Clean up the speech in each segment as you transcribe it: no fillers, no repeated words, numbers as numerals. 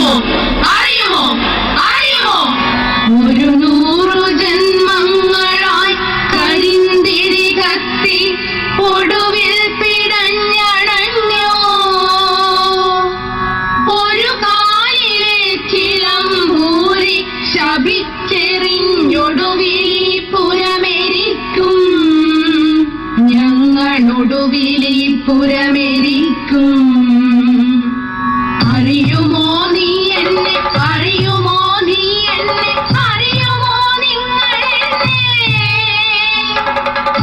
അറിയുമോ അറിയുമോ അറിയുമോ? ഒരു 100 ജന്മങ്ങളായി കരിന്തിരി കത്തി ഒടുവിൽ പിടഞ്ഞടഞ്ഞോ. ഒരു കാലിലെ ചിലമ്പൂരി ശപിച്ചെറിഞ്ഞൊടുവിൽ പുരമെരിക്കും. ഞങ്ങളൊടുവിൽ പുരമെരിക്കും. അറിയുമോ നീ എന്നെ അറിയുമോ നീ എന്നെ അറിയുമോ നിങ്ങൾ എന്നെ?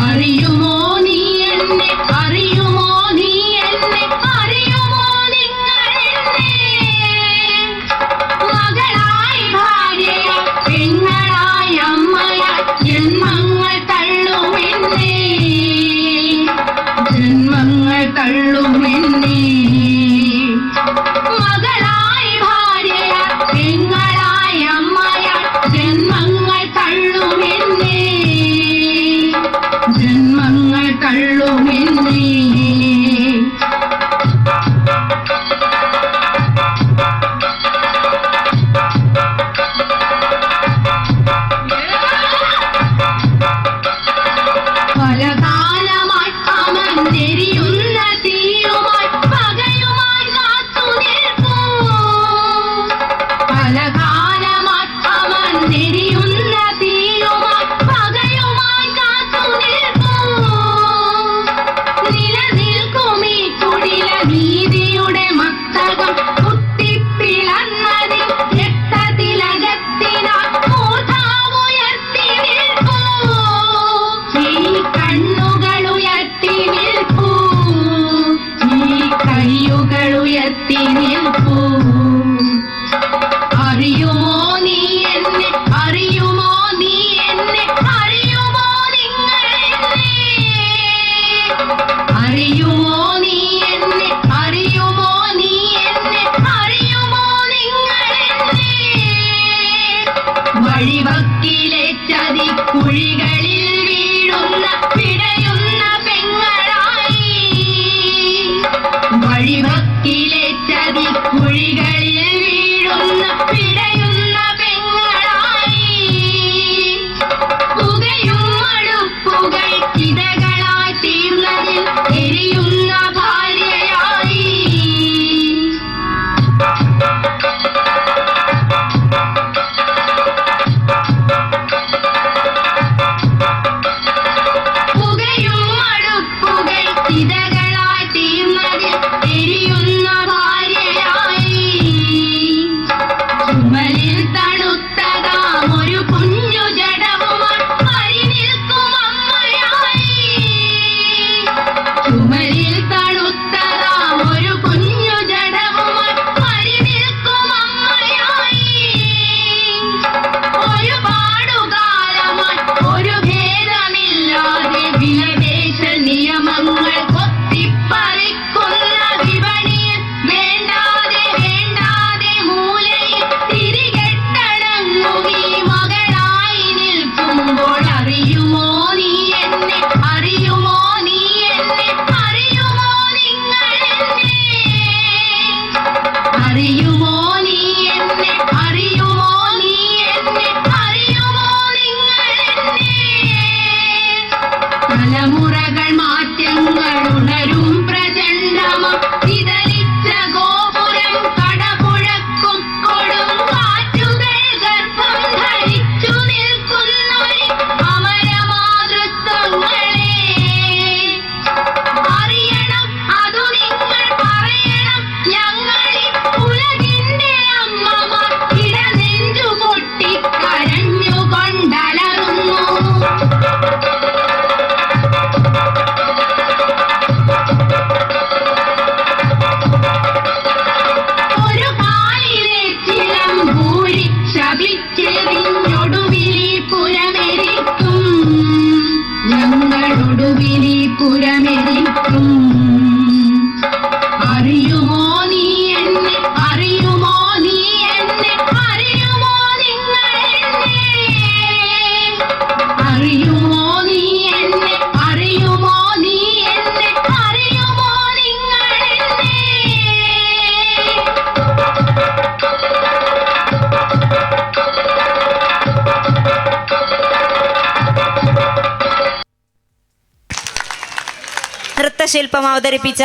അറിയുമോ നീ എന്നെ അറിയുമോ നീ എന്നെ അറിയുമോ നിങ്ങൾ എന്നെ? മകളായി ഭാര്യയായി പെങ്ങളായി അമ്മയായി ജന്മങ്ങൾ തള്ളുമെന്നേ. ജന്മങ്ങൾ തള്ളുമെന്നേ. മകളായി ഭാര്യയായി പെങ്ങളായി അമ്മയായി ജന്മങ്ങൾ തള്ളുമെന്നേ. ജന്മങ്ങൾ തള്ളുമെന്നേ. പലകാലമായി അമർന്നെരിയുന്ന തീയുമായി പകയുമായി കാത്തു നിൽക്കൂ. പലകാലമായി അമർന്നെരിയുന്ന തീയുമായി പകയുമായി കാത്തു നിൽക്കൂ. നിലനിൽക്കും ഈ കുടില നീതിയുടെ മസ്തകം കുത്തിപ്പിളന്നതിൽ രക്തതിലകത്തിനാൽ മൂർധാവുയർത്തി നിൽക്കൂ. ഈ കണ്ണുകളുയർത്തി നിൽക്കൂ. ഈ കൈയുകളുയർത്തി നിൽക്കൂ. അറിയുമോ നീ എന്നെ അറിയുമോ നീ എന്നെ അറിയുമോ നിങ്ങൾ എന്നെ? അറിയുമോ നീ എന്നെ അറിയുമോ നീ എന്നെ അറിയുമോ നിങ്ങൾ എന്നെ? വഴിവക്കിലെ ചതിക്കുഴികളിൽ വീഴുന്ന പിടയുന്ന പെങ്ങളായി. വഴിവക്കിലെ ചതിക്കുഴികളിൽ വീഴുന്ന പിടയുന്ന പെങ്ങളായി. പുകയും മടുപ്പുകൾ ചിതകളായി തീർന്നതിൽ എരിയുന്ന ഭാര്യയായി. പുകയും മടുപ്പുകൾ ചിതകളായി തീർന്നതിൽ എരിയുന്ന ഭാര്യയായി. ചുമലിൽ തണുത്തതാം ഒരു കുഞ്ഞു ജഡവുമായി പരിനിൽക്കും അമ്മയായി. ചുമലിൽ തണുത്തതാം ഒരു കുഞ്ഞു ജഡവുമായി പരിനിൽക്കും അമ്മയായി. ഒരുപാടുകാലമായി ഒരു ഭേദമില്ലാതെ വിലദേശ നിയമങ്ങൾ കൊത്തിപ്പറിക്കുന്ന വിപണിയിൽ വേണ്ടാതെ വേണ്ടാതെ മൂലയിൽ തിരികെട്ടടങ്ങും ഈ മകളായി നിൽക്കുമ്പോൾ അറിയുമോ നീ എന്നെ അറിയുമോ നീ എന്നെ അറിയുമോ നിങ്ങൾ എന്നെ? അറിയുമോ നീ എന്നെ അറിയുമോ നീ എന്നെ അറിയുമോ നിങ്ങൾ എന്നെ? തലമുറകൾ മാറ്റങ്ങൾ ഉണരും പ്രചണ്ഡമം ചിതറിച്ച ഗോപുരം കടപുഴക്കും കൊടും കാറ്റുകൾ ഗർഭം ധരിച്ചു നിൽക്കുന്നൊരു അമരമാതൃത്വങ്ങളെ അറിയണം. അതു നിങ്ങൾ പറയണം. ഞങ്ങളിൽ ഉലകിന്റെ അമ്മമാർ ഇടനെഞ്ചു പൊട്ടിക്കരഞ്ഞുകൊണ്ടലറുന്നു. ഒരു കാലിലെ ചിലമ്പൂരി ശപിച്ചെറിഞ്ഞൊടുവിൽ പുരമെരിക്കും. ഞങ്ങളൊടുവിൽ പുരമെരിക്കും. അറിയുമോ നീ എന്നെ അറിയുമോ നീ എന്നെ അറിയുമോ നിങ്ങൾ എന്നെ? അറിയുമോ നീ എന്നെ അറിയുമോ നീ എന്നെ അറിയുമോ നിങ്ങൾ എന്നെ? നൃത്തശില്പം അവതരിപ്പിച്ച